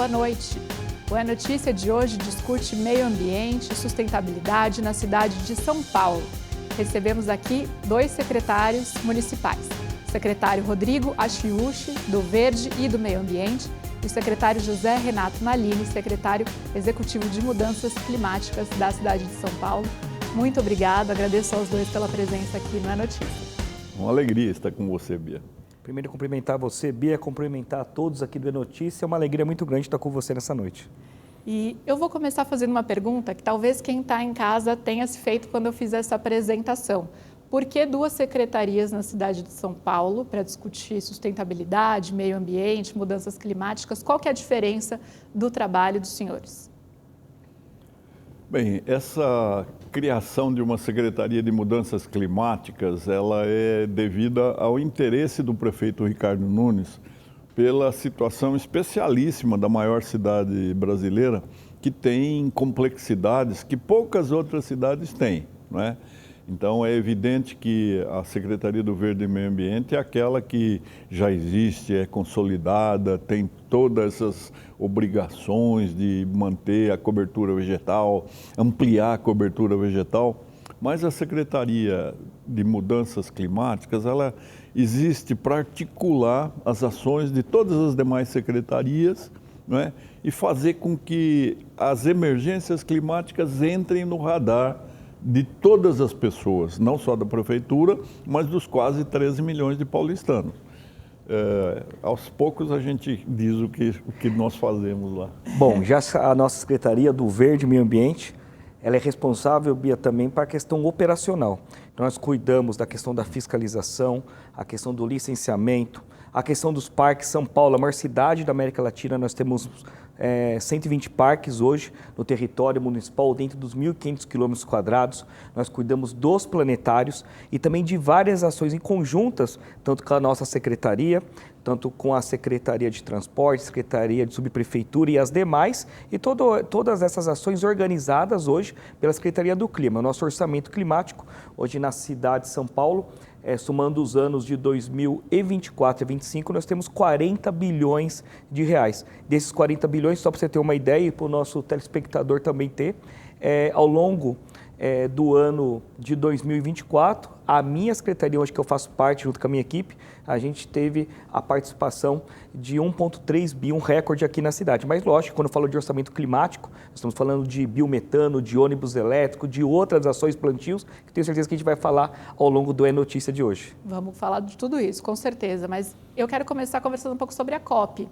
boa noite. O É Notícia de hoje discute meio ambiente e sustentabilidade na cidade de São Paulo. Recebemos aqui 2 secretários municipais. O secretário Rodrigo Achiuchi, do Verde e do Meio Ambiente, e o secretário José Renato Nalini, secretário executivo de Mudanças Climáticas da cidade de São Paulo. Muito obrigada, agradeço aos 2 pela presença aqui no É Notícia. Uma alegria estar com você, Bia. Primeiro, cumprimentar você, Bia, cumprimentar a todos aqui do É Notícia. É uma alegria muito grande estar com você nessa noite. E eu vou começar fazendo uma pergunta que talvez quem está em casa tenha se feito quando eu fiz essa apresentação. Por que 2 secretarias na cidade de São Paulo para discutir sustentabilidade, meio ambiente, mudanças climáticas? Qual que é a diferença do trabalho dos senhores? Bem, essa criação de uma Secretaria de Mudanças Climáticas, ela é devida ao interesse do prefeito Ricardo Nunes pela situação especialíssima da maior cidade brasileira, que tem complexidades que poucas outras cidades têm, não é? Então, é evidente que a Secretaria do Verde e Meio Ambiente é aquela que já existe, é consolidada, tem todas essas obrigações de manter a cobertura vegetal, ampliar a cobertura vegetal, mas a Secretaria de Mudanças Climáticas, ela existe para articular as ações de todas as demais secretarias, não é? E fazer com que as emergências climáticas entrem no radar de todas as pessoas, não só da prefeitura, mas dos quase 13 milhões de paulistanos. Aos poucos a gente diz o que nós fazemos lá. Bom, já a nossa Secretaria do Verde e Meio Ambiente, ela é responsável, Bia, também para a questão operacional. Então, nós cuidamos da questão da fiscalização, a questão do licenciamento, a questão dos parques. São Paulo, a maior cidade da América Latina, nós temos 120 parques hoje no território municipal, dentro dos 1.500 quilômetros quadrados. Nós cuidamos dos planetários e também de várias ações em conjuntas, tanto com a nossa secretaria, tanto com a Secretaria de Transporte, Secretaria de Subprefeitura e as demais, e todas essas ações organizadas hoje pela Secretaria do Clima. O nosso orçamento climático, hoje na cidade de São Paulo, somando os anos de 2024 e 2025, nós temos 40 bilhões de reais. Desses 40 bilhões, só para você ter uma ideia e para o nosso telespectador também ter, ao longo do ano de 2024, a minha secretaria, onde que eu faço parte, junto com a minha equipe, a gente teve a participação de 1,3 bi, um recorde aqui na cidade. Mas, lógico, quando eu falo de orçamento climático, nós estamos falando de biometano, de ônibus elétrico, de outras ações plantios, que tenho certeza que a gente vai falar ao longo do É Notícia de hoje. Vamos falar de tudo isso, com certeza. Mas eu quero começar conversando um pouco sobre a COP.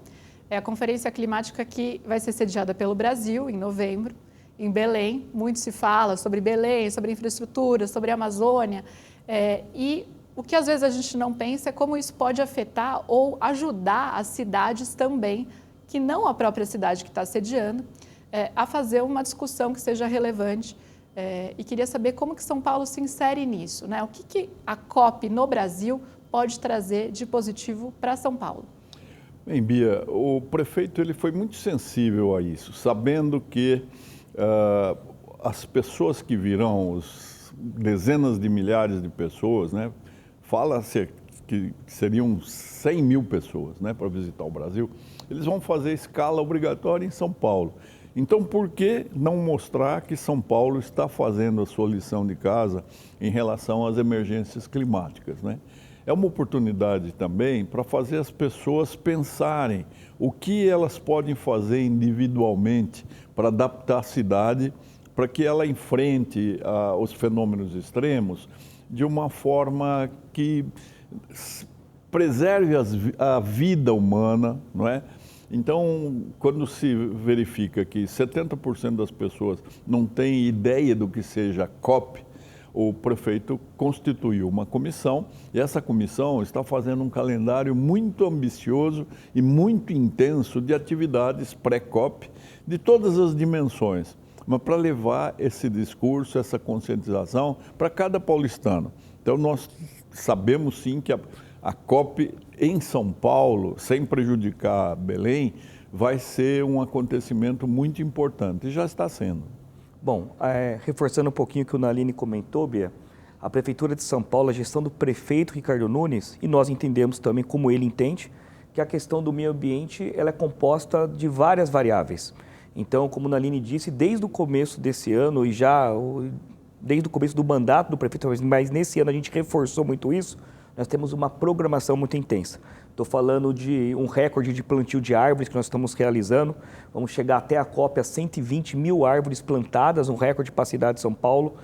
É a conferência climática que vai ser sediada pelo Brasil, em novembro, em Belém. Muito se fala sobre Belém, sobre infraestrutura, sobre a Amazônia. E o que às vezes a gente não pensa é como isso pode afetar ou ajudar as cidades também, que não a própria cidade que está sediando, a fazer uma discussão que seja relevante. E queria saber como que São Paulo se insere nisso, né? O que a COP no Brasil pode trazer de positivo para São Paulo? Bem, Bia, o prefeito ele foi muito sensível a isso, sabendo que as pessoas que virão, os dezenas de milhares de pessoas, né? Fala-se que seriam 100 mil pessoas, né, para visitar o Brasil. Eles vão fazer escala obrigatória em São Paulo. Então, por que não mostrar que São Paulo está fazendo a sua lição de casa em relação às emergências climáticas, né? É uma oportunidade também para fazer as pessoas pensarem o que elas podem fazer individualmente para adaptar a cidade, para que ela enfrente os fenômenos extremos de uma forma que preserve a vida humana, não é? Então, quando se verifica que 70% das pessoas não têm ideia do que seja COP, o prefeito constituiu uma comissão e essa comissão está fazendo um calendário muito ambicioso e muito intenso de atividades pré-COP de todas as dimensões, mas para levar esse discurso, essa conscientização para cada paulistano. Então, nós sabemos sim que a COP em São Paulo, sem prejudicar Belém, vai ser um acontecimento muito importante e já está sendo. Bom, reforçando um pouquinho o que o Nalini comentou, Bia, a Prefeitura de São Paulo, a gestão do prefeito Ricardo Nunes, e nós entendemos também como ele entende, que a questão do meio ambiente ela é composta de várias variáveis. Então, como a Naline disse, desde o começo desse ano e desde o começo do mandato do prefeito, mas nesse ano a gente reforçou muito isso, nós temos uma programação muito intensa. Estou falando de um recorde de plantio de árvores que nós estamos realizando. Vamos chegar até a COP a 120 mil árvores plantadas, um recorde para a cidade de São Paulo.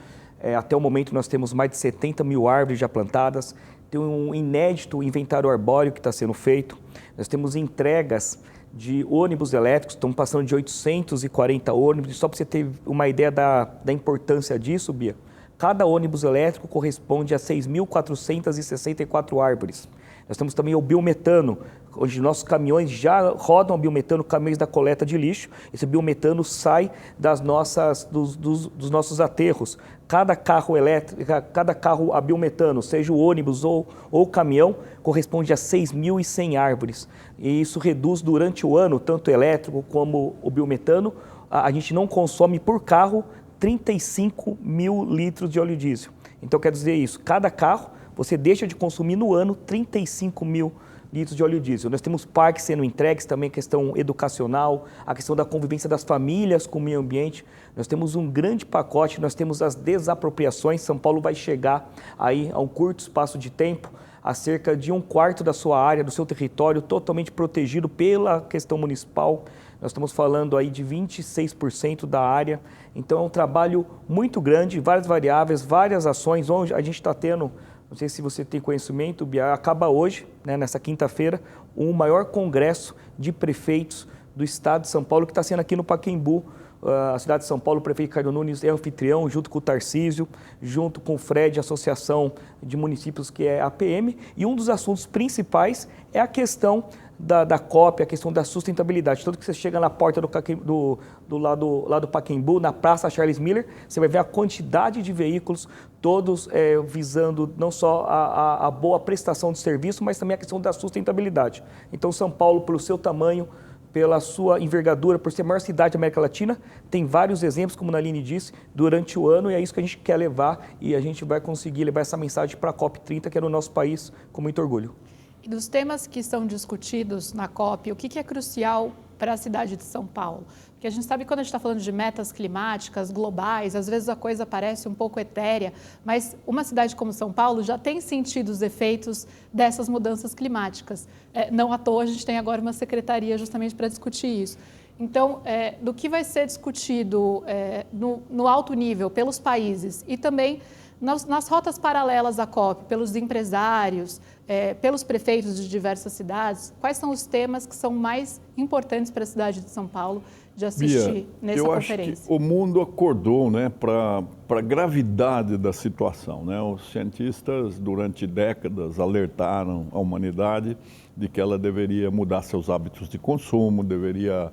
Até o momento nós temos mais de 70 mil árvores já plantadas. Tem um inédito inventário arbóreo que está sendo feito. Nós temos entregas de ônibus elétricos, estamos passando de 840 ônibus. Só para você ter uma ideia da importância disso, Bia, cada ônibus elétrico corresponde a 6.464 árvores. Nós temos também o biometano, onde nossos caminhões já rodam o biometano, caminhões da coleta de lixo. Esse biometano sai dos nossos aterros. Cada carro elétrico, cada carro a biometano, seja o ônibus ou o caminhão, corresponde a 6.100 árvores. E isso reduz durante o ano, tanto o elétrico como o biometano. A gente não consome por carro 35 mil litros de óleo diesel. Então quer dizer isso, cada carro você deixa de consumir no ano 35 mil litros de óleo diesel. Nós temos parques sendo entregues também, a questão educacional, a questão da convivência das famílias com o meio ambiente. Nós temos um grande pacote, nós temos as desapropriações. São Paulo vai chegar aí a um curto espaço de tempo a cerca de 1/4 da sua área, do seu território, totalmente protegido pela questão municipal. Nós estamos falando aí de 26% da área. Então é um trabalho muito grande, várias variáveis, várias ações, onde a gente está tendo... Não sei se você tem conhecimento, Bia, acaba hoje, né, nessa quinta-feira, o maior congresso de prefeitos do estado de São Paulo, que está sendo aqui no Pacaembu. A cidade de São Paulo, o prefeito Ricardo Nunes é anfitrião, junto com o Tarcísio, junto com o Fred, a Associação de Municípios, que é a APM. E um dos assuntos principais é a questão da COP, a questão da sustentabilidade. Tanto que você chega na porta do lado do Pacaembu, na Praça Charles Miller, você vai ver a quantidade de veículos, todos visando não só a boa prestação de serviço, mas também a questão da sustentabilidade. Então, São Paulo, pelo seu tamanho, pela sua envergadura, por ser a maior cidade da América Latina, tem vários exemplos, como a Naline disse, durante o ano, e é isso que a gente quer levar, e a gente vai conseguir levar essa mensagem para a COP30, que é no nosso país, com muito orgulho. E dos temas que são discutidos na COP, o que é crucial para a cidade de São Paulo? Porque a gente sabe que quando a gente está falando de metas climáticas globais, às vezes a coisa parece um pouco etérea, mas uma cidade como São Paulo já tem sentido os efeitos dessas mudanças climáticas. Não à toa a gente tem agora uma secretaria justamente para discutir isso. Então, do que vai ser discutido no alto nível pelos países e também nas rotas paralelas à COP, pelos empresários, pelos prefeitos de diversas cidades, quais são os temas que são mais importantes para a cidade de São Paulo de assistir Bia, nessa conferência? Acho que o mundo acordou, né, para a gravidade da situação, né? Os cientistas, durante décadas, alertaram a humanidade de que ela deveria mudar seus hábitos de consumo, deveria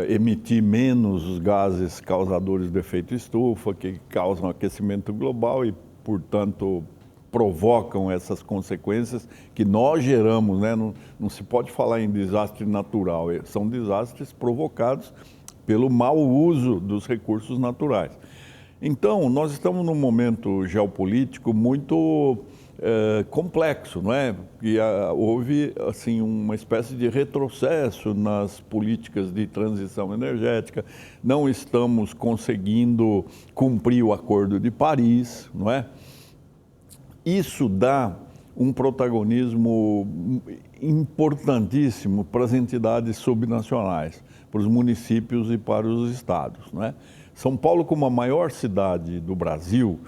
emitir menos os gases causadores de efeito estufa, que causam aquecimento global e, portanto, provocam essas consequências que nós geramos, né? Não se pode falar em desastre natural, são desastres provocados pelo mau uso dos recursos naturais. Então, nós estamos num momento geopolítico muito complexo, não é? E houve assim uma espécie de retrocesso nas políticas de transição energética. Não estamos conseguindo cumprir o Acordo de Paris, não é? Isso dá um protagonismo importantíssimo para as entidades subnacionais, para os municípios e para os estados, não é? São Paulo, como a maior cidade do Brasil,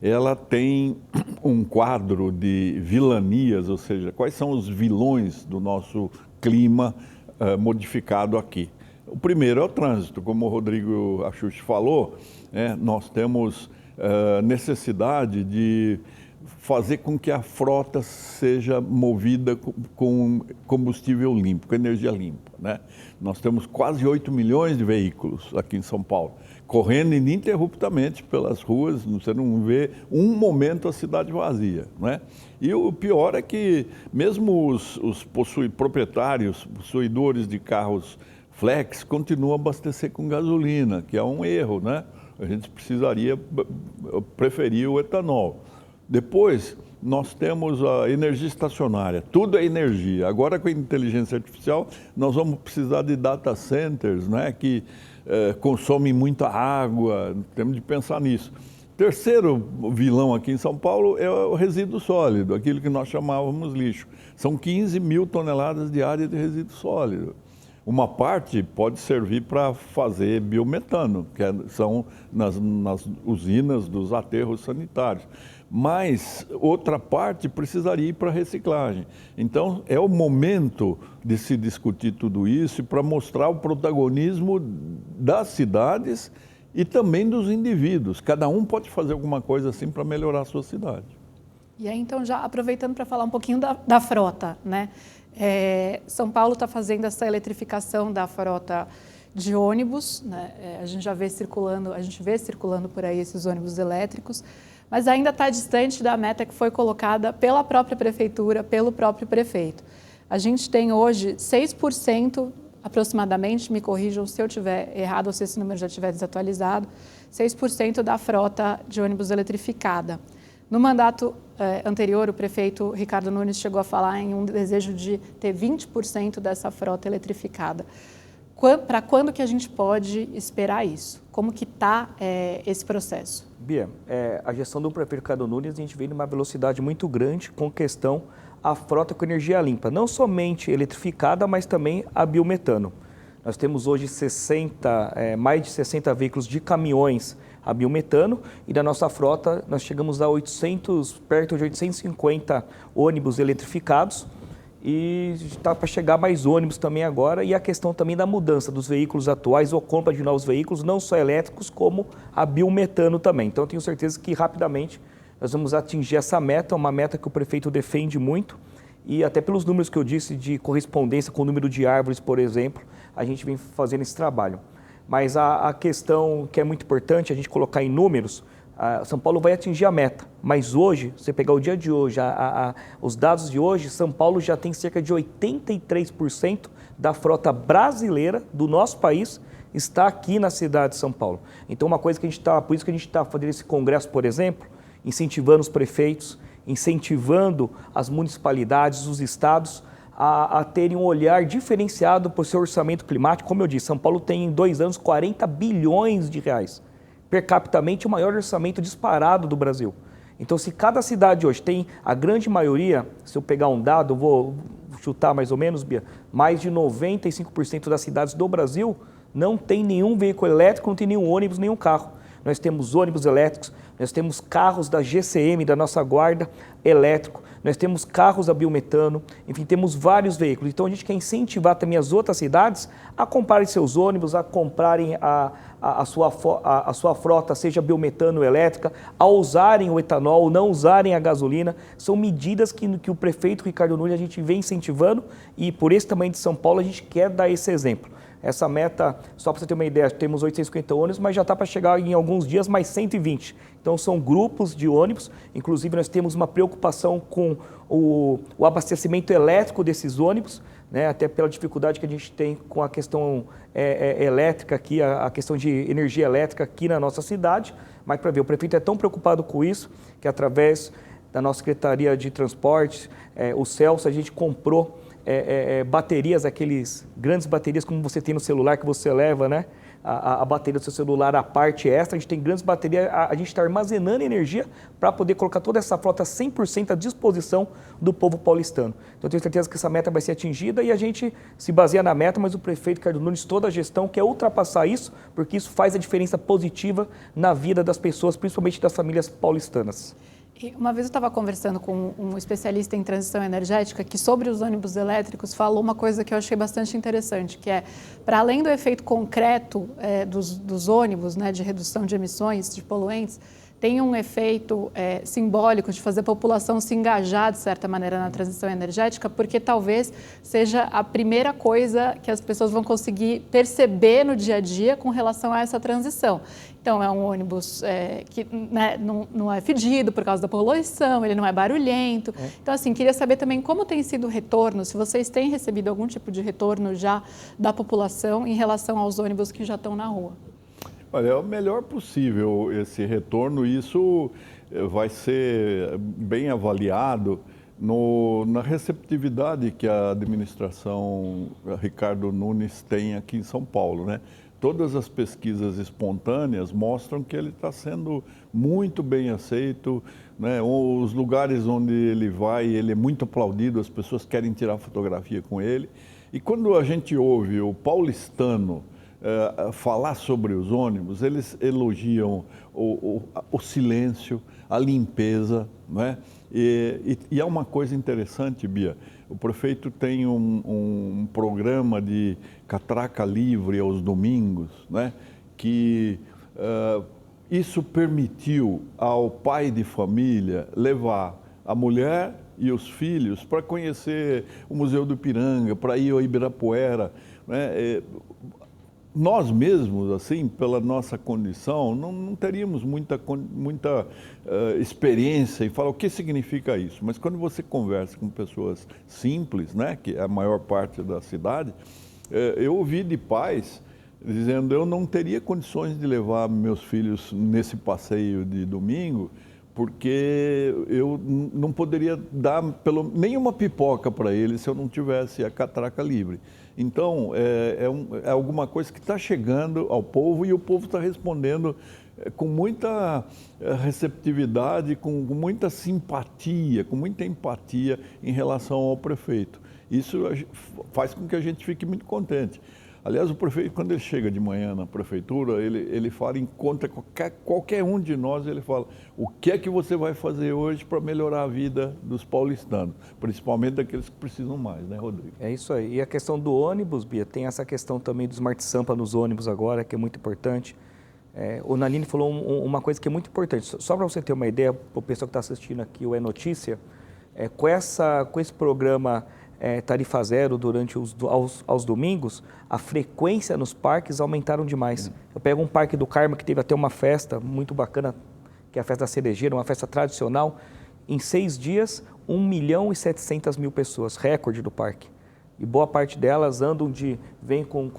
ela tem um quadro de vilanias, ou seja, quais são os vilões do nosso clima modificado aqui. O primeiro é o trânsito, como o Rodrigo Axuxi falou, nós temos necessidade de fazer com que a frota seja movida com combustível limpo, com energia limpa, né? Nós temos quase 8 milhões de veículos aqui em São Paulo, correndo ininterruptamente pelas ruas, você não vê um momento a cidade vazia, né? E o pior é que mesmo os proprietários, possuidores de carros flex, continuam a abastecer com gasolina, que é um erro, né? A gente precisaria preferir o etanol. Depois, nós temos a energia estacionária, tudo é energia. Agora, com a inteligência artificial, nós vamos precisar de data centers, né, que consomem muita água, temos de pensar nisso. Terceiro vilão aqui em São Paulo é o resíduo sólido, aquilo que nós chamávamos lixo. São 15 mil toneladas diárias de resíduo sólido. Uma parte pode servir para fazer biometano, que são nas usinas dos aterros sanitários. Mas outra parte precisaria ir para reciclagem. Então, é o momento de se discutir tudo isso para mostrar o protagonismo das cidades e também dos indivíduos. Cada um pode fazer alguma coisa assim para melhorar a sua cidade. E aí, então, já aproveitando para falar um pouquinho da frota, né? São Paulo está fazendo essa eletrificação da frota de ônibus, né? A gente vê circulando por aí esses ônibus elétricos, mas ainda está distante da meta que foi colocada pela própria prefeitura, pelo próprio prefeito. A gente tem hoje 6%, aproximadamente, me corrijam se eu estiver errado ou se esse número já estiver desatualizado, 6% da frota de ônibus eletrificada. No mandato anterior, o prefeito Ricardo Nunes chegou a falar em um desejo de ter 20% dessa frota eletrificada. Para quando que a gente pode esperar isso? Como que está esse processo? Bia, a gestão do prefeito Ricardo Nunes, a gente vem numa velocidade muito grande com questão à frota com energia limpa, não somente eletrificada, mas também a biometano. Nós temos hoje mais de 60 veículos de caminhões a biometano e da nossa frota nós chegamos a perto de 850 ônibus eletrificados e está para chegar mais ônibus também agora e a questão também da mudança dos veículos atuais ou compra de novos veículos, não só elétricos como a biometano também. Então eu tenho certeza que rapidamente nós vamos atingir essa meta, uma meta que o prefeito defende muito e até pelos números que eu disse de correspondência com o número de árvores, por exemplo, a gente vem fazendo esse trabalho. Mas a questão que é muito importante a gente colocar em números, São Paulo vai atingir a meta, mas hoje, você pegar o dia de hoje, os dados de hoje, São Paulo já tem cerca de 83% da frota brasileira do nosso país está aqui na cidade de São Paulo. Então, uma coisa que por isso que a gente está fazendo esse congresso, por exemplo, incentivando os prefeitos, incentivando as municipalidades, os estados, a terem um olhar diferenciado para o seu orçamento climático. Como eu disse, São Paulo tem em 2 anos 40 bilhões de reais. Per capitamente, o maior orçamento disparado do Brasil. Então, se cada cidade hoje tem, a grande maioria, se eu pegar um dado, vou chutar mais ou menos, Bia, mais de 95% das cidades do Brasil não tem nenhum veículo elétrico, não tem nenhum ônibus, nenhum carro. Nós temos ônibus elétricos, nós temos carros da GCM, da nossa guarda, elétrico, nós temos carros a biometano, enfim, temos vários veículos. Então, a gente quer incentivar também as outras cidades a comprarem seus ônibus, a comprarem a sua frota, seja biometano ou elétrica, a usarem o etanol, não usarem a gasolina. São medidas que o prefeito Ricardo Nunes a gente vem incentivando e, por esse tamanho de São Paulo, a gente quer dar esse exemplo. Essa meta, só para você ter uma ideia, temos 850 ônibus, mas já está para chegar em alguns dias mais 120. Então, são grupos de ônibus. Inclusive, nós temos uma preocupação com o abastecimento elétrico desses ônibus, né? Até pela dificuldade que a gente tem com a questão elétrica aqui, a questão de energia elétrica aqui na nossa cidade. Mas, para ver, o prefeito é tão preocupado com isso que, através da nossa Secretaria de Transportes, o Celso, a gente comprou baterias, aqueles grandes baterias como você tem no celular que você leva, né? A bateria do seu celular, a parte extra, a gente tem grandes baterias, a gente está armazenando energia para poder colocar toda essa frota 100% à disposição do povo paulistano. Então, eu tenho certeza que essa meta vai ser atingida e a gente se baseia na meta, mas o prefeito Ricardo Nunes, toda a gestão quer ultrapassar isso, porque isso faz a diferença positiva na vida das pessoas, principalmente das famílias paulistanas. Uma vez eu estava conversando com um especialista em transição energética que sobre os ônibus elétricos falou uma coisa que eu achei bastante interessante, que é, para além do efeito concreto dos ônibus, né, de redução de emissões de poluentes, tem um efeito simbólico de fazer a população se engajar, de certa maneira, na transição energética, porque talvez seja a primeira coisa que as pessoas vão conseguir perceber no dia a dia com relação a essa transição. Então, é um ônibus que, né, não é fedido por causa da poluição, ele não é barulhento. Então, assim, queria saber também como tem sido o retorno, se vocês têm recebido algum tipo de retorno já da população em relação aos ônibus que já estão na rua. Olha, é o melhor possível esse retorno, isso vai ser bem avaliado na receptividade que a administração Ricardo Nunes tem aqui em São Paulo, né? Todas as pesquisas espontâneas mostram que ele está sendo muito bem aceito, né? Os lugares onde ele vai, ele é muito aplaudido, as pessoas querem tirar fotografia com ele. E quando a gente ouve o paulistano falar sobre os ônibus, eles elogiam o silêncio, a limpeza, né? E é uma coisa interessante, Bia, o prefeito tem um programa de catraca livre aos domingos, né? Que isso permitiu ao pai de família levar a mulher e os filhos para conhecer o Museu do Ipiranga, para ir ao Ibirapuera, né? Nós mesmos, assim, pela nossa condição, não teríamos muita experiência em falar o que significa isso. Mas quando você conversa com pessoas simples, né, que é a maior parte da cidade, eu ouvi de pais dizendo: eu não teria condições de levar meus filhos nesse passeio de domingo, porque eu não poderia dar nenhuma pipoca para eles se eu não tivesse a catraca livre. Então, é alguma coisa que está chegando ao povo e o povo está respondendo com muita receptividade, com muita simpatia, com muita empatia em relação ao prefeito. Isso faz com que a gente fique muito contente. Aliás, o prefeito, quando ele chega de manhã na prefeitura, ele fala, encontra qualquer um de nós, ele fala: o que é que você vai fazer hoje para melhorar a vida dos paulistanos, principalmente daqueles que precisam mais, né, Rodrigo? É isso aí. E a questão do ônibus, Bia, tem essa questão também do Smart Sampa nos ônibus agora, que é muito importante. O Nalini falou uma coisa que é muito importante. Só para você ter uma ideia, para o pessoal que está assistindo aqui o É Notícia, com esse programa Tarifa Zero durante aos domingos, a frequência nos parques aumentaram demais. Eu pego um Parque do Carmo que teve até uma festa muito bacana, que é a Festa da Cerejeira, uma festa tradicional. Em 6 dias, 1.700.000 pessoas, recorde do parque. E boa parte delas vem com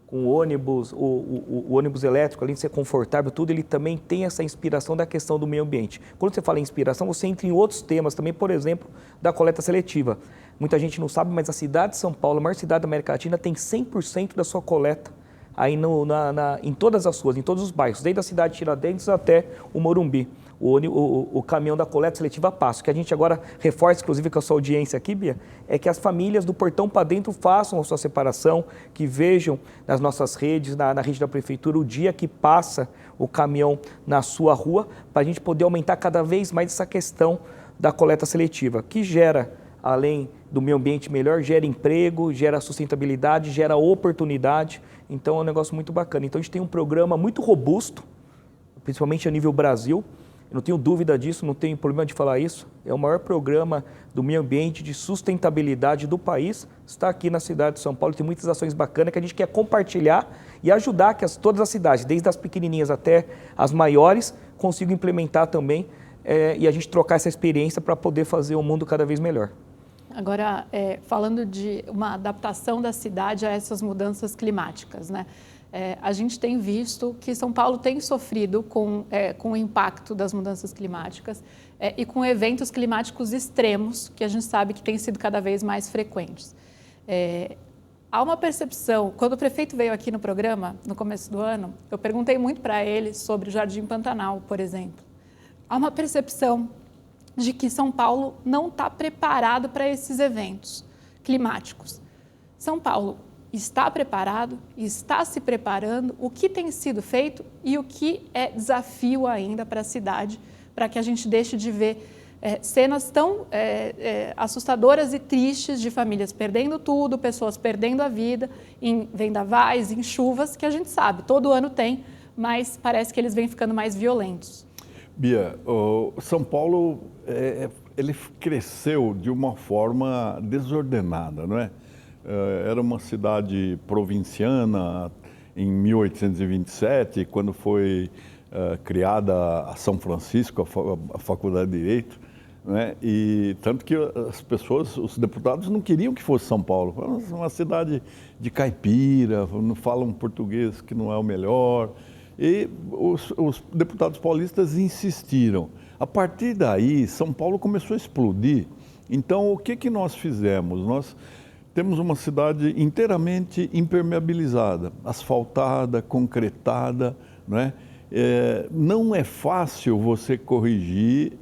o ônibus, o ônibus elétrico, além de ser confortável, tudo, ele também tem essa inspiração da questão do meio ambiente. Quando você fala em inspiração, você entra em outros temas também, por exemplo, da coleta seletiva. Muita gente não sabe, mas a cidade de São Paulo, a maior cidade da América Latina, tem 100% da sua coleta aí em todas as ruas, em todos os bairros, desde a cidade de Tiradentes até o Morumbi. O caminhão da coleta seletiva passa. O que a gente agora reforça, inclusive com a sua audiência aqui, Bia, é que as famílias do portão para dentro façam a sua separação, que vejam nas nossas redes, na rede da prefeitura, o dia que passa o caminhão na sua rua, para a gente poder aumentar cada vez mais essa questão da coleta seletiva, que gera, além do meio ambiente melhor, gera emprego, gera sustentabilidade, gera oportunidade. Então é um negócio muito bacana. Então a gente tem um programa muito robusto, principalmente a nível Brasil. Eu não tenho dúvida disso, não tenho problema de falar isso. É o maior programa do meio ambiente de sustentabilidade do país. Está aqui na cidade de São Paulo, tem muitas ações bacanas que a gente quer compartilhar e ajudar que todas as cidades, desde as pequenininhas até as maiores, consigam implementar também e a gente trocar essa experiência para poder fazer o mundo cada vez melhor. Agora, falando de uma adaptação da cidade a essas mudanças climáticas, né? A gente tem visto que São Paulo tem sofrido com o impacto das mudanças climáticas e com eventos climáticos extremos, que a gente sabe que têm sido cada vez mais frequentes. Há uma percepção, quando o prefeito veio aqui no programa, no começo do ano, eu perguntei muito para ele sobre o Jardim Pantanal, por exemplo. Há uma percepção de que São Paulo não está preparado para esses eventos climáticos. São Paulo está preparado, está se preparando, o que tem sido feito e o que é desafio ainda para a cidade, para que a gente deixe de ver cenas tão assustadoras e tristes de famílias perdendo tudo, pessoas perdendo a vida em vendavais, em chuvas, que a gente sabe, todo ano tem, mas parece que eles vêm ficando mais violentos. Bia, São Paulo, ele cresceu de uma forma desordenada, não é? Era uma cidade provinciana em 1827, quando foi criada a São Francisco, a Faculdade de Direito, né? E tanto que as pessoas, os deputados não queriam que fosse São Paulo. Foi uma cidade de caipira, não falam português que não é o melhor. E os deputados paulistas insistiram. A partir daí, São Paulo começou a explodir. Então, o que nós fizemos? Nós temos uma cidade inteiramente impermeabilizada, asfaltada, concretada, né? Não é fácil você corrigir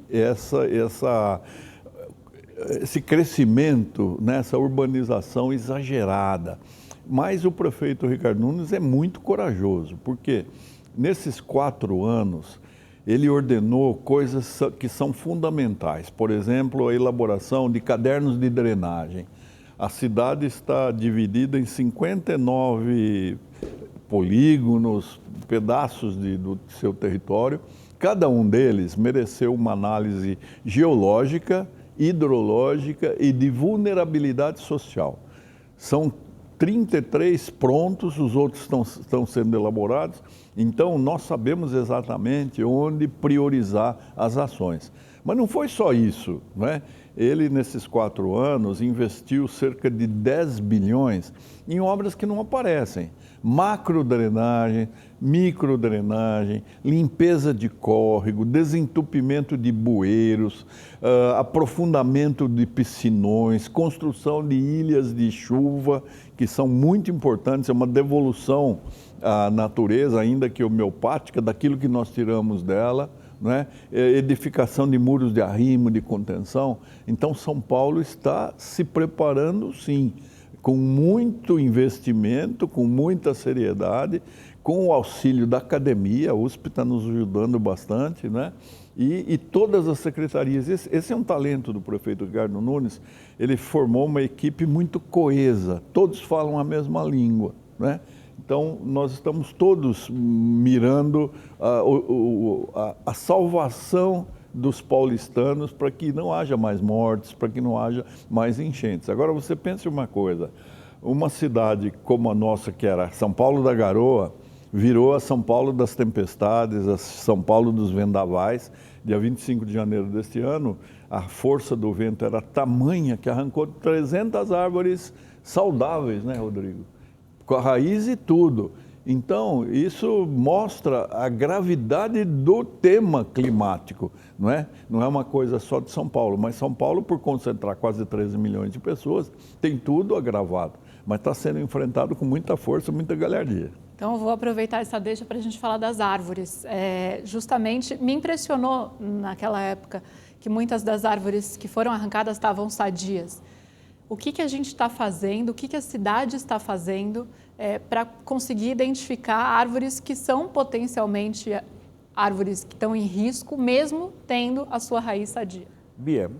esse crescimento, né? Essa urbanização exagerada. Mas o prefeito Ricardo Nunes é muito corajoso, porque nesses 4 anos ele ordenou coisas que são fundamentais. Por exemplo, a elaboração de cadernos de drenagem. A cidade está dividida em 59 polígonos, pedaços do seu território. Cada um deles mereceu uma análise geológica, hidrológica e de vulnerabilidade social. São 33 prontos, os outros estão sendo elaborados. Então, nós sabemos exatamente onde priorizar as ações. Mas não foi só isso, né? Ele, nesses 4 anos, investiu cerca de 10 bilhões em obras que não aparecem. Macrodrenagem, microdrenagem, limpeza de córrego, desentupimento de bueiros, aprofundamento de piscinões, construção de ilhas de chuva, que são muito importantes, é uma devolução à natureza, ainda que homeopática, daquilo que nós tiramos dela, né? Edificação de muros de arrimo, de contenção. Então, São Paulo está se preparando, sim, com muito investimento, com muita seriedade, com o auxílio da academia. A USP está nos ajudando bastante, né? E todas as secretarias. Esse é um talento do prefeito Ricardo Nunes. Ele formou uma equipe muito coesa, todos falam a mesma língua, né? Então, nós estamos todos mirando a salvação dos paulistanos para que não haja mais mortes, para que não haja mais enchentes. Agora, você pense uma coisa, uma cidade como a nossa, que era São Paulo da Garoa, virou a São Paulo das tempestades, a São Paulo dos vendavais. Dia 25 de janeiro deste ano, a força do vento era tamanha que arrancou 300 árvores saudáveis, né, Rodrigo? Com a raiz e tudo. Então, isso mostra a gravidade do tema climático, não é? Não é uma coisa só de São Paulo, mas São Paulo, por concentrar quase 13 milhões de pessoas, tem tudo agravado, mas está sendo enfrentado com muita força, muita galhardia. Então, eu vou aproveitar essa deixa para a gente falar das árvores. Justamente, me impressionou naquela época que muitas das árvores que foram arrancadas estavam sadias. O que a gente está fazendo, o que a cidade está fazendo para conseguir identificar árvores que são potencialmente árvores que estão em risco, mesmo tendo a sua raiz sadia? Bia,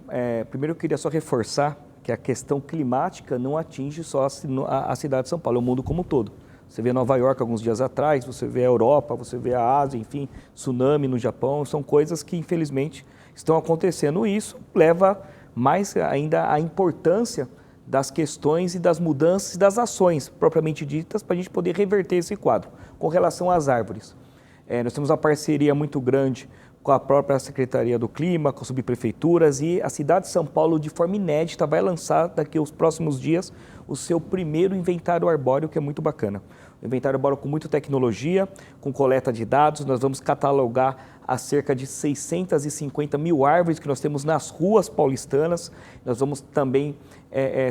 primeiro eu queria só reforçar que a questão climática não atinge só a cidade de São Paulo, é o mundo como um todo. Você vê Nova York alguns dias atrás, você vê a Europa, você vê a Ásia, enfim, tsunami no Japão, são coisas que infelizmente estão acontecendo. Isso leva mais ainda a importância das questões e das mudanças e das ações propriamente ditas para a gente poder reverter esse quadro. Com relação às árvores, nós temos uma parceria muito grande com a própria Secretaria do Clima, com as subprefeituras, e a cidade de São Paulo, de forma inédita, vai lançar daqui aos próximos dias o seu primeiro inventário arbóreo, que é muito bacana. Um inventário arbóreo com muita tecnologia, com coleta de dados. Nós vamos catalogar a cerca de 650 mil árvores que nós temos nas ruas paulistanas. Nós vamos também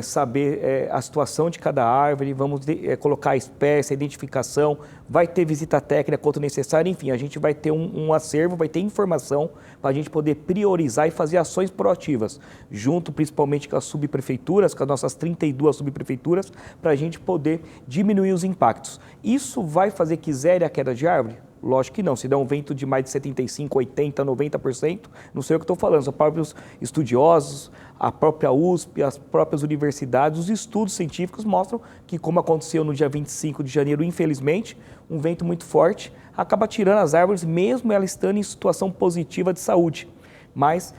saber a situação de cada árvore, vamos colocar a espécie, a identificação, vai ter visita técnica quanto necessário, enfim, a gente vai ter um acervo, vai ter informação para a gente poder priorizar e fazer ações proativas, junto principalmente com as subprefeituras, com as nossas 32 subprefeituras, para a gente poder diminuir os impactos. Isso vai fazer que zere a queda de árvore? Lógico que não, se der um vento de mais de 75%, 80%, 90%, não sei o que estou falando, são próprios estudiosos, a própria USP, as próprias universidades, os estudos científicos mostram que, como aconteceu no dia 25 de janeiro, infelizmente, um vento muito forte acaba tirando as árvores, mesmo elas estando em situação positiva de saúde. Mas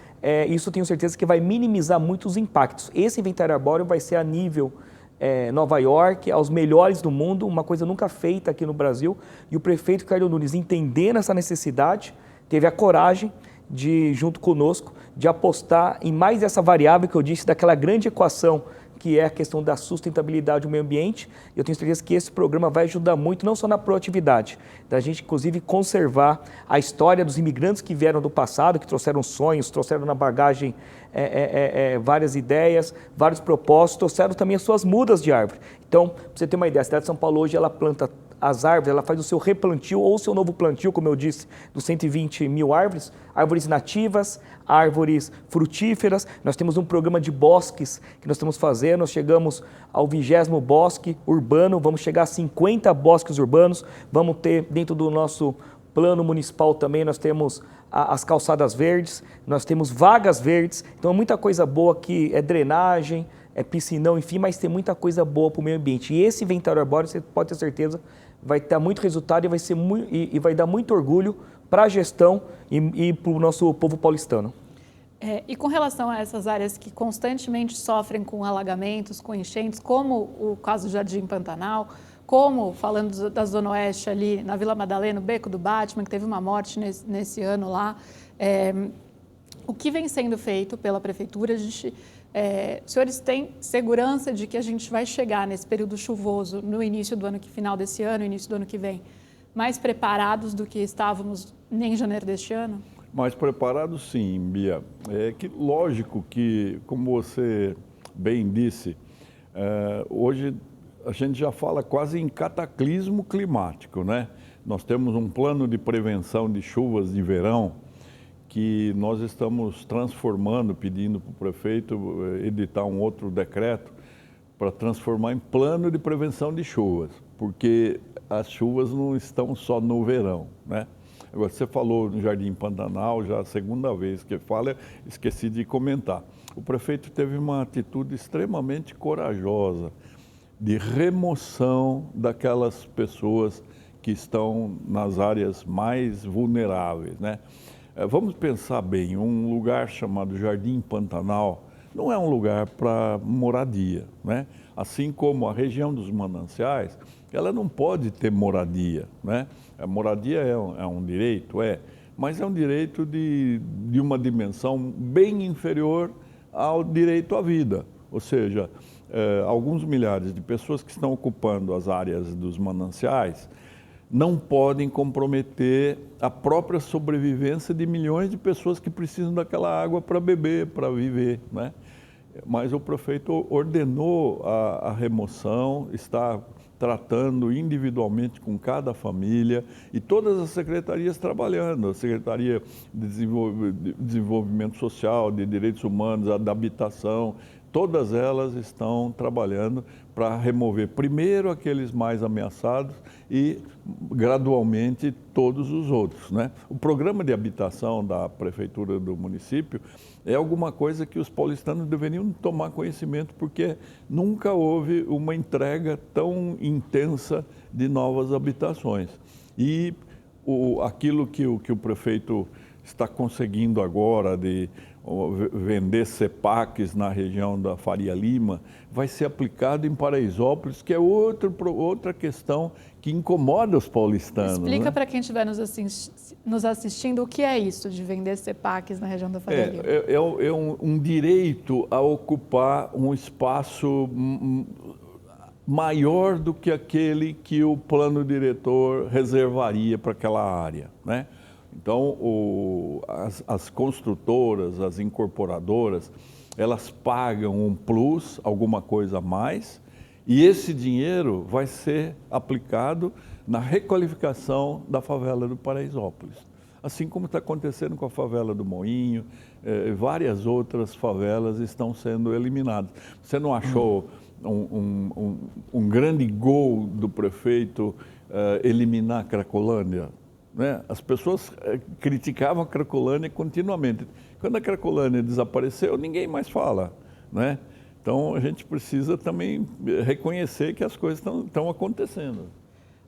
isso eu tenho certeza que vai minimizar muitos impactos. Esse inventário arbóreo vai ser a nível Nova York, aos melhores do mundo, uma coisa nunca feita aqui no Brasil, e o prefeito Ricardo Nunes, entendendo essa necessidade, teve a coragem de, junto conosco, de apostar em mais essa variável que eu disse, daquela grande equação que é a questão da sustentabilidade do meio ambiente. Eu tenho certeza que esse programa vai ajudar muito, não só na proatividade, da gente, inclusive, conservar a história dos imigrantes que vieram do passado, que trouxeram sonhos, trouxeram na bagagem várias ideias, vários propósitos, trouxeram também as suas mudas de árvore. Então, para você ter uma ideia, a cidade de São Paulo hoje, ela planta as árvores, ela faz o seu replantio ou o seu novo plantio, como eu disse, dos 120 mil árvores, árvores nativas, árvores frutíferas. Nós temos um programa de bosques que nós estamos fazendo, nós chegamos ao 20º bosque urbano, vamos chegar a 50 bosques urbanos, vamos ter dentro do nosso plano municipal também, nós temos as calçadas verdes, nós temos vagas verdes, então é muita coisa boa que é drenagem, é piscinão, enfim, mas tem muita coisa boa para o meio ambiente. E esse inventário arbóreo, você pode ter certeza, vai ter muito resultado e vai dar muito orgulho para a gestão e para o nosso povo paulistano. E com relação a essas áreas que constantemente sofrem com alagamentos, com enchentes, como o caso do Jardim Pantanal, como, falando da Zona Oeste ali, na Vila Madalena, o Beco do Batman, que teve uma morte nesse ano lá, o que vem sendo feito pela Prefeitura? Os senhores têm segurança de que a gente vai chegar nesse período chuvoso, no início do ano, final desse ano, início do ano que vem, mais preparados do que estávamos em janeiro deste ano? Mais preparados, sim, Bia. Lógico que, como você bem disse, hoje a gente já fala quase em cataclismo climático, né? Nós temos um plano de prevenção de chuvas de verão que nós estamos transformando, pedindo para o prefeito editar um outro decreto para transformar em plano de prevenção de chuvas, porque as chuvas não estão só no verão, né? Agora, você falou no Jardim Pantanal, já a segunda vez que fala, esqueci de comentar. O prefeito teve uma atitude extremamente corajosa de remoção daquelas pessoas que estão nas áreas mais vulneráveis, né? Vamos pensar bem, um lugar chamado Jardim Pantanal não é um lugar para moradia, né? Assim como a região dos mananciais, ela não pode ter moradia, né? A moradia é um direito, mas é um direito de uma dimensão bem inferior ao direito à vida. Ou seja, alguns milhares de pessoas que estão ocupando as áreas dos mananciais não podem comprometer a própria sobrevivência de milhões de pessoas que precisam daquela água para beber, para viver, né? Mas o prefeito ordenou a remoção, está tratando individualmente com cada família e todas as secretarias trabalhando, a Secretaria de Desenvolvimento Social, de Direitos Humanos, a da Habitação, todas elas estão trabalhando para remover primeiro aqueles mais ameaçados e gradualmente todos os outros, né? O programa de habitação da Prefeitura do município é alguma coisa que os paulistanos deveriam tomar conhecimento, porque nunca houve uma entrega tão intensa de novas habitações. E aquilo que o prefeito está conseguindo agora de vender CEPACs na região da Faria Lima, vai ser aplicado em Paraisópolis, que é outra questão que incomoda os paulistanos. Explica, né? Para quem estiver nos assistindo o que é isso de vender CEPACs na região da Faria Lima. É um direito a ocupar um espaço maior do que aquele que o plano diretor reservaria para aquela área, né? Então, as construtoras, as incorporadoras, elas pagam um plus, alguma coisa a mais, e esse dinheiro vai ser aplicado na requalificação da favela do Paraisópolis. Assim como está acontecendo com a favela do Moinho, várias outras favelas estão sendo eliminadas. Você não achou um grande gol do prefeito eliminar a Cracolândia? Né? As pessoas criticavam a Cracolândia continuamente. Quando a Cracolândia desapareceu, ninguém mais fala, né? Então, a gente precisa também reconhecer que as coisas estão acontecendo.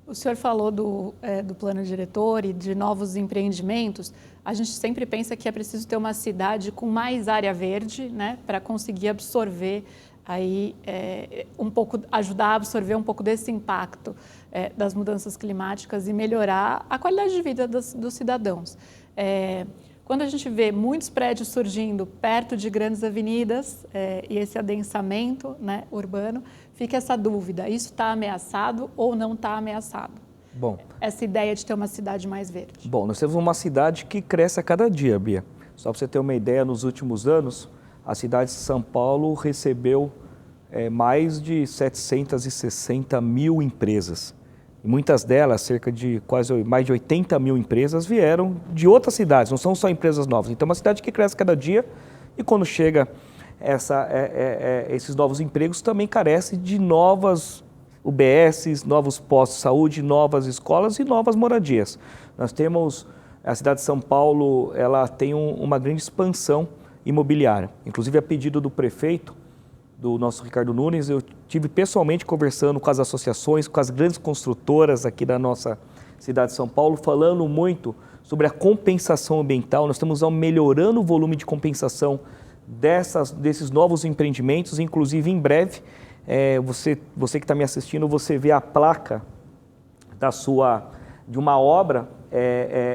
O senhor falou do plano diretor e de novos empreendimentos. A gente sempre pensa que é preciso ter uma cidade com mais área verde, né, para conseguir absorver aí ajudar a absorver um pouco desse impacto das mudanças climáticas e melhorar a qualidade de vida dos cidadãos. Quando a gente vê muitos prédios surgindo perto de grandes avenidas e esse adensamento, né, urbano, fica essa dúvida, isso está ameaçado ou não está ameaçado? Bom, essa ideia de ter uma cidade mais verde. Bom, nós temos uma cidade que cresce a cada dia, Bia. Só para você ter uma ideia, nos últimos anos, a cidade de São Paulo recebeu mais de 760 mil empresas. E muitas delas, cerca de mais de 80 mil empresas, vieram de outras cidades, não são só empresas novas. Então, é uma cidade que cresce cada dia e quando chega esses novos empregos, também carece de novas UBSs, novos postos de saúde, novas escolas e novas moradias. Nós temos, a cidade de São Paulo, ela tem uma grande expansão imobiliária. Inclusive, a pedido do prefeito, do nosso Ricardo Nunes, eu tive pessoalmente conversando com as associações, com as grandes construtoras aqui da nossa cidade de São Paulo, falando muito sobre a compensação ambiental. Nós estamos melhorando o volume de compensação desses novos empreendimentos, inclusive em breve, você que está me assistindo, você vê a placa de uma obra,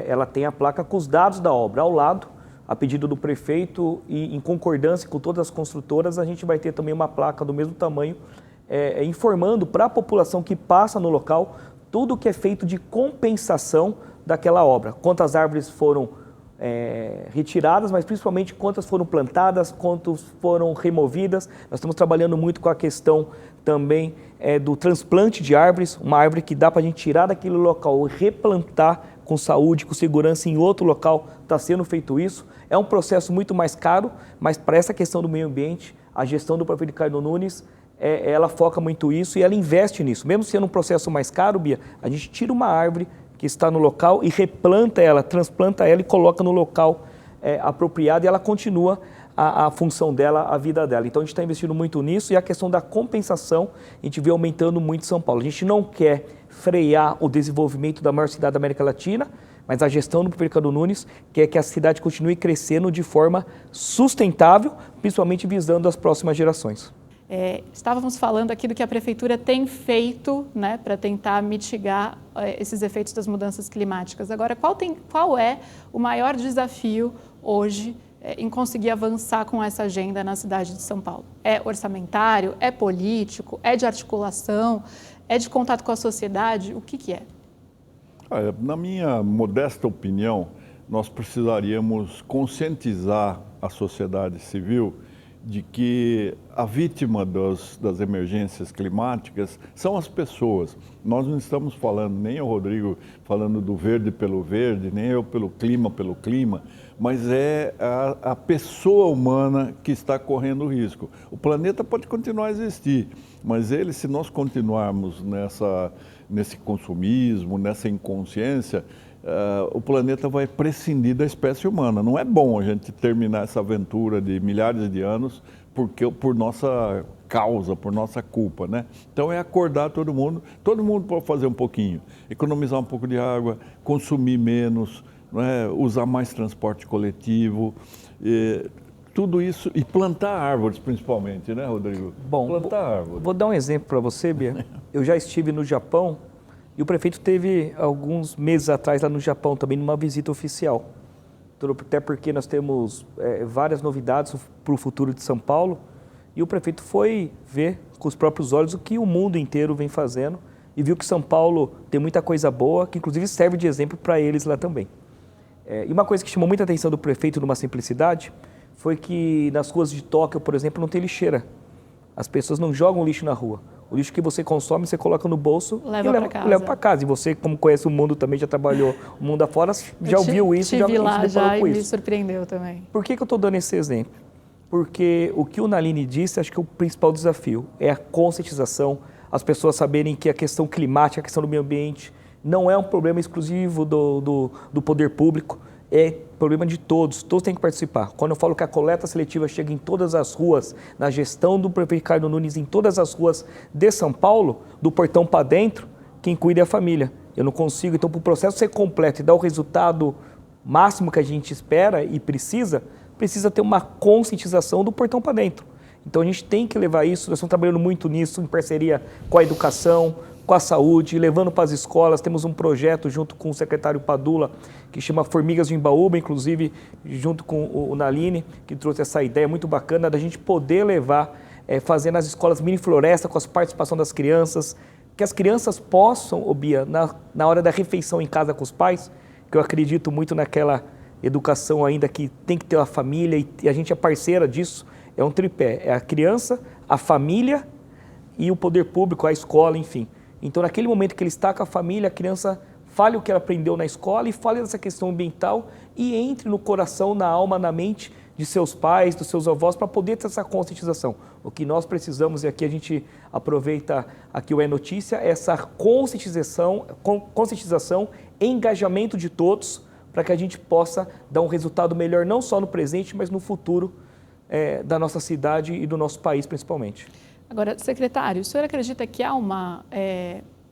ela tem a placa com os dados da obra ao lado. A pedido do prefeito e em concordância com todas as construtoras, a gente vai ter também uma placa do mesmo tamanho, informando para a população que passa no local tudo o que é feito de compensação daquela obra. Quantas árvores foram retiradas, mas principalmente quantas foram plantadas, quantas foram removidas. Nós estamos trabalhando muito com a questão também do transplante de árvores, uma árvore que dá para a gente tirar daquele local e replantar com saúde, com segurança em outro local, está sendo feito isso. É um processo muito mais caro, mas para essa questão do meio ambiente, a gestão do prefeito Ricardo Nunes, ela foca muito isso e ela investe nisso. Mesmo sendo um processo mais caro, Bia, a gente tira uma árvore que está no local e replanta ela, transplanta ela e coloca no local apropriado e ela continua a função dela, a vida dela. Então a gente está investindo muito nisso e a questão da compensação a gente vê aumentando muito em São Paulo. A gente não quer frear o desenvolvimento da maior cidade da América Latina, mas a gestão do prefeito Ricardo Nunes quer que a cidade continue crescendo de forma sustentável, principalmente visando as próximas gerações. Estávamos falando aqui do que a Prefeitura tem feito, né, para tentar mitigar esses efeitos das mudanças climáticas. Agora, qual é o maior desafio hoje em conseguir avançar com essa agenda na cidade de São Paulo? É orçamentário? É político? É de articulação? É de contato com a sociedade? O que é? Na minha modesta opinião, nós precisaríamos conscientizar a sociedade civil de que a vítima das emergências climáticas são as pessoas. Nós não estamos falando, nem o Rodrigo falando do verde pelo verde, nem eu pelo clima, mas é a pessoa humana que está correndo risco. O planeta pode continuar a existir, mas se nós continuarmos nesse consumismo, nessa inconsciência, o planeta vai prescindir da espécie humana. Não é bom a gente terminar essa aventura de milhares de anos por nossa causa, por nossa culpa, né? Então é acordar todo mundo pode fazer um pouquinho, economizar um pouco de água, consumir menos, usar mais transporte coletivo, tudo isso, e plantar árvores principalmente, né, Rodrigo? Bom, plantar árvores. Vou dar um exemplo para você, Bia. Eu já estive no Japão e o prefeito teve alguns meses atrás lá no Japão também numa visita oficial. Até porque nós temos várias novidades para o futuro de São Paulo e o prefeito foi ver com os próprios olhos o que o mundo inteiro vem fazendo e viu que São Paulo tem muita coisa boa, que inclusive serve de exemplo para eles lá também. E uma coisa que chamou muita atenção do prefeito numa simplicidade foi que nas ruas de Tóquio, por exemplo, não tem lixeira. As pessoas não jogam lixo na rua. O lixo que você consome, você coloca no bolso e leva para casa. E você, como conhece o mundo também, já trabalhou o mundo afora, já ouviu isso e já se deparou com isso. Me surpreendeu também. Por que eu estou dando esse exemplo? Porque o que o Naline disse, acho que o principal desafio é a conscientização, as pessoas saberem que a questão climática, a questão do meio ambiente, não é um problema exclusivo do poder público, é problema de todos têm que participar. Quando eu falo que a coleta seletiva chega em todas as ruas, na gestão do prefeito Ricardo Nunes, em todas as ruas de São Paulo, do portão para dentro, quem cuida é a família. Eu não consigo, então para o processo ser completo e dar o resultado máximo que a gente espera e precisa ter uma conscientização do portão para dentro. Então a gente tem que levar isso, nós estamos trabalhando muito nisso, em parceria com a educação, com a saúde, levando para as escolas. Temos um projeto junto com o secretário Padula, que chama Formigas de Embaúba, inclusive junto com o Naline, que trouxe essa ideia muito bacana da gente poder levar, fazer nas escolas mini floresta com a participação das crianças, que as crianças possam, Bia, na hora da refeição em casa com os pais, que eu acredito muito naquela educação ainda que tem que ter uma família e a gente é parceira disso, é um tripé, é a criança, a família e o poder público, a escola, enfim. Então, naquele momento que ele está com a família, a criança fale o que ela aprendeu na escola e fale dessa questão ambiental e entre no coração, na alma, na mente de seus pais, dos seus avós, para poder ter essa conscientização. O que nós precisamos, e aqui a gente aproveita aqui o É Notícia, essa conscientização, engajamento de todos, para que a gente possa dar um resultado melhor, não só no presente, mas no futuro da nossa cidade e do nosso país, principalmente. Agora, secretário, o senhor acredita que há uma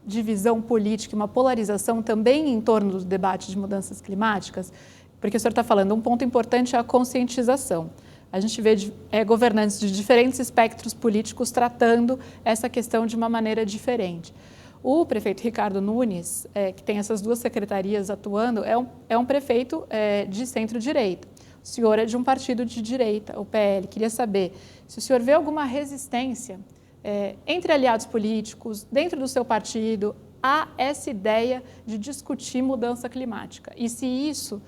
divisão política, uma polarização também em torno do debate de mudanças climáticas? Porque o senhor está falando, um ponto importante é a conscientização. A gente vê governantes de diferentes espectros políticos tratando essa questão de uma maneira diferente. O prefeito Ricardo Nunes, que tem essas duas secretarias atuando, é um prefeito de centro-direita. O senhor é de um partido de direita, o PL. Queria saber se o senhor vê alguma resistência entre aliados políticos, dentro do seu partido, a essa ideia de discutir mudança climática. E se isso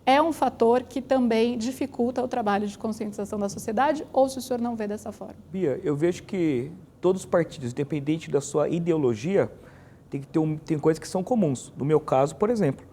é um fator que também dificulta o trabalho de conscientização da sociedade, ou se o senhor não vê dessa forma? Bia, eu vejo que todos os partidos, independente da sua ideologia, tem coisas que são comuns. No meu caso, por exemplo,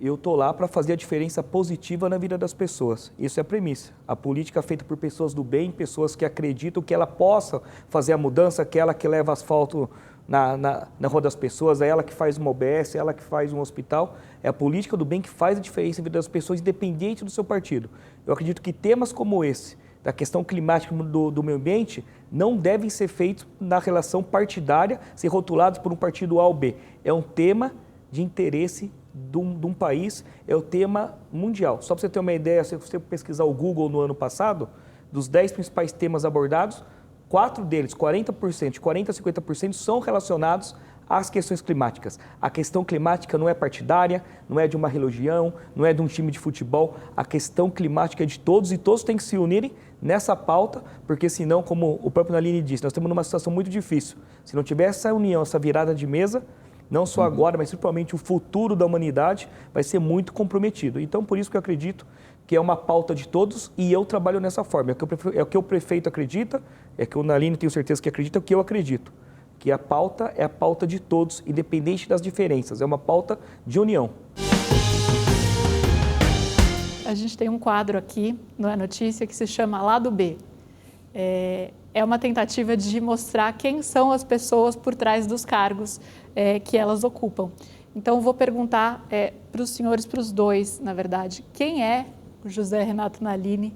eu estou lá para fazer a diferença positiva na vida das pessoas. Isso é a premissa. A política é feita por pessoas do bem, pessoas que acreditam que ela possa fazer a mudança, que ela que leva asfalto na rua das pessoas, é ela que faz uma UBS, é ela que faz um hospital. É a política do bem que faz a diferença na vida das pessoas, independente do seu partido. Eu acredito que temas como esse, da questão climática do meio ambiente, não devem ser feitos na relação partidária, ser rotulados por um partido A ou B. É um tema de interesse de um país, é o tema mundial. Só para você ter uma ideia, se você pesquisar o Google no ano passado, dos 10 principais temas abordados, 4 deles, 40%, 40% a 50% são relacionados às questões climáticas. A questão climática não é partidária, não é de uma religião, não é de um time de futebol. A questão climática é de todos e todos têm que se unirem nessa pauta, porque senão, como o próprio Naline disse, nós estamos numa situação muito difícil. Se não tiver essa união, essa virada de mesa, não só agora, mas principalmente o futuro da humanidade vai ser muito comprometido. Então, por isso que eu acredito que é uma pauta de todos e eu trabalho nessa forma. É o que o prefeito acredita, é que o Naline tenho certeza que acredita, é o que eu acredito. Que a pauta é a pauta de todos, independente das diferenças. É uma pauta de união. A gente tem um quadro aqui no É Notícia que se chama Lado B. É uma tentativa de mostrar quem são as pessoas por trás dos cargos que elas ocupam. Então, vou perguntar para os senhores, para os dois, na verdade, quem é o José Renato Naline,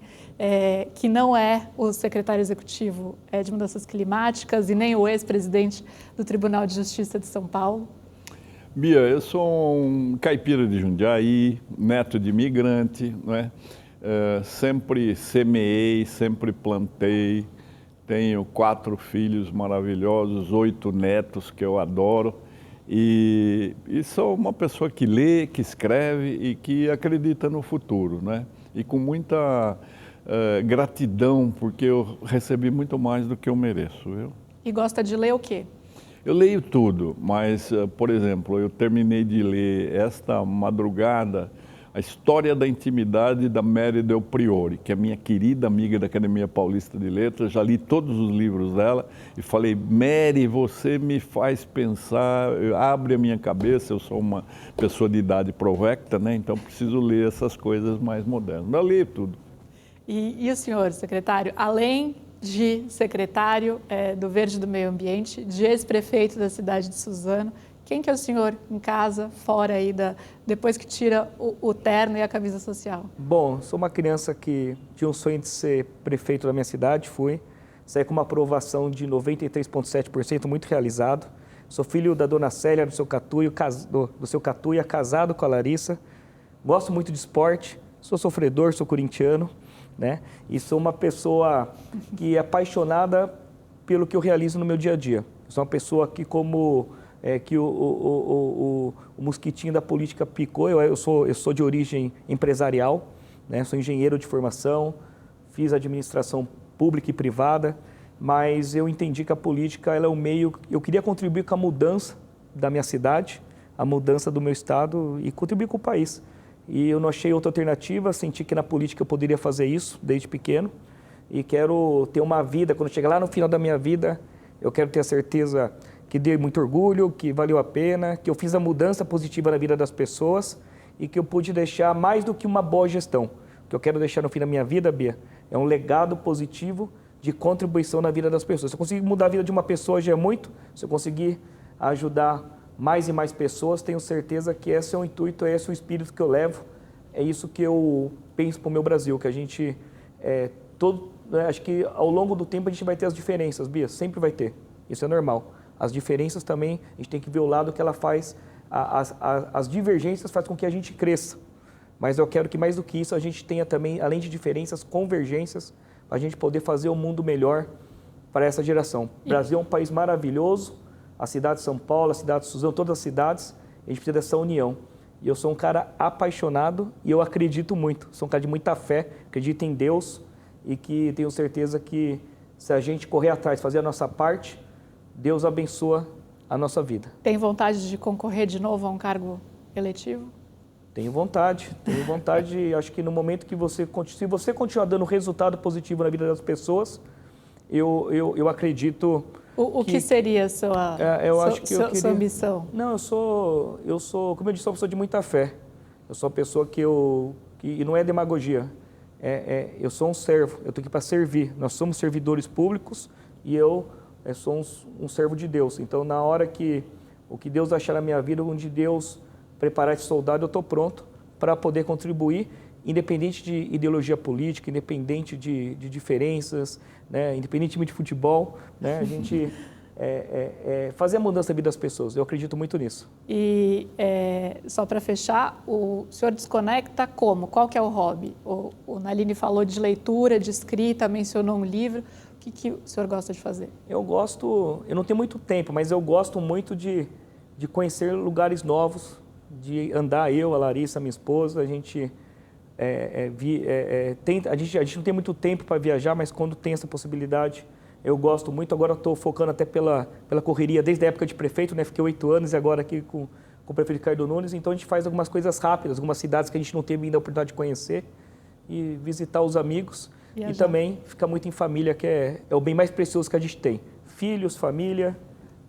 que não é o secretário executivo de Mudanças Climáticas e nem o ex-presidente do Tribunal de Justiça de São Paulo? Bia, eu sou um caipira de Jundiaí, neto de imigrante, não é? Sempre semeei, sempre plantei, tenho 4 filhos maravilhosos, 8 netos que eu adoro e sou uma pessoa que lê, que escreve e que acredita no futuro, né? E com muita gratidão, porque eu recebi muito mais do que eu mereço, viu? E gosta de ler o quê? Eu leio tudo, mas, por exemplo, eu terminei de ler esta madrugada A História da Intimidade da Mary Del Priore, que é minha querida amiga da Academia Paulista de Letras. Já li todos os livros dela e falei, Mary, você me faz pensar, abre a minha cabeça, eu sou uma pessoa de idade provecta, né? Então preciso ler essas coisas mais modernas. Mas eu leio tudo. E o senhor, secretário, além de secretário do Verde e do Meio Ambiente, de ex-prefeito da cidade de Suzano, quem que é o senhor em casa, fora aí, depois que tira o terno e a camisa social? Bom, sou uma criança que tinha um sonho de ser prefeito da minha cidade, saí com uma aprovação de 93,7%, muito realizado. Sou filho da dona Célia, do seu Catuia, casado com a Larissa. Gosto muito de esporte, sou sofredor, sou corintiano, né? E sou uma pessoa que é apaixonada pelo que eu realizo no meu dia a dia. Eu sou uma pessoa que, como que o mosquitinho da política picou, eu sou de origem empresarial, né? Sou engenheiro de formação, fiz administração pública e privada, mas eu entendi que a política ela é um meio, eu queria contribuir com a mudança da minha cidade, a mudança do meu estado e contribuir com o país. E eu não achei outra alternativa, senti que na política eu poderia fazer isso desde pequeno e quero ter uma vida, quando chegar lá no final da minha vida, eu quero ter a certeza que dei muito orgulho, que valeu a pena, que eu fiz a mudança positiva na vida das pessoas e que eu pude deixar mais do que uma boa gestão. O que eu quero deixar no fim da minha vida, Bia, é um legado positivo de contribuição na vida das pessoas. Se eu conseguir mudar a vida de uma pessoa já é muito, se eu conseguir ajudar mais e mais pessoas, tenho certeza que esse é o intuito, esse é o espírito que eu levo, é isso que eu penso para o meu Brasil, que a gente, acho que ao longo do tempo a gente vai ter as diferenças, Bia, sempre vai ter, isso é normal. As diferenças também, a gente tem que ver o lado que ela faz, as divergências fazem com que a gente cresça, mas eu quero que mais do que isso a gente tenha também, além de diferenças, convergências, para a gente poder fazer um mundo melhor para essa geração. O Brasil é um país maravilhoso, a cidade de São Paulo, a cidade de Suzano, todas as cidades, a gente precisa dessa união. E eu sou um cara apaixonado e eu acredito muito, sou um cara de muita fé, acredito em Deus e que tenho certeza que se a gente correr atrás, fazer a nossa parte, Deus abençoa a nossa vida. Tem vontade de concorrer de novo a um cargo eletivo? Tenho vontade, acho que no momento que se você continuar dando resultado positivo na vida das pessoas, eu acredito... O que seria a sua ambição? Não, eu sou, como eu disse, sou uma pessoa de muita fé. Eu sou uma pessoa que não é demagogia, eu sou um servo, eu estou aqui para servir. Nós somos servidores públicos e eu sou um servo de Deus. Então, na hora que o que Deus achar na minha vida, onde Deus preparar esse soldado, eu estou pronto para poder contribuir, independente de ideologia política, independente de diferenças, né? Independentemente de futebol, né? A gente fazer a mudança na vida das pessoas. Eu acredito muito nisso. E só para fechar, o senhor desconecta como? Qual que é o hobby? O Naline falou de leitura, de escrita, mencionou um livro. O que o senhor gosta de fazer? Eu não tenho muito tempo, mas eu gosto muito de conhecer lugares novos, de andar, a Larissa, minha esposa, a gente não tem muito tempo para viajar, mas quando tem essa possibilidade, eu gosto muito. Agora estou focando até pela correria, desde a época de prefeito, né? Fiquei 8 anos e agora aqui com o prefeito Ricardo Nunes, então a gente faz algumas coisas rápidas, algumas cidades que a gente não teve ainda a oportunidade de conhecer e visitar os amigos. Viajar. E também ficar muito em família, que é o bem mais precioso que a gente tem. Filhos, família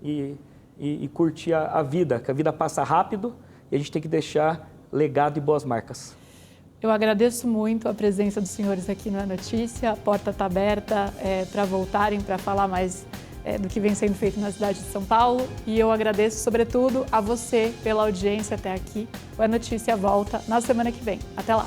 e curtir a vida, que a vida passa rápido e a gente tem que deixar legado e boas marcas. Eu agradeço muito a presença dos senhores aqui no É Notícia. A porta está aberta para voltarem, para falar mais do que vem sendo feito na cidade de São Paulo. E eu agradeço, sobretudo, a você pela audiência até aqui. O É Notícia volta na semana que vem. Até lá!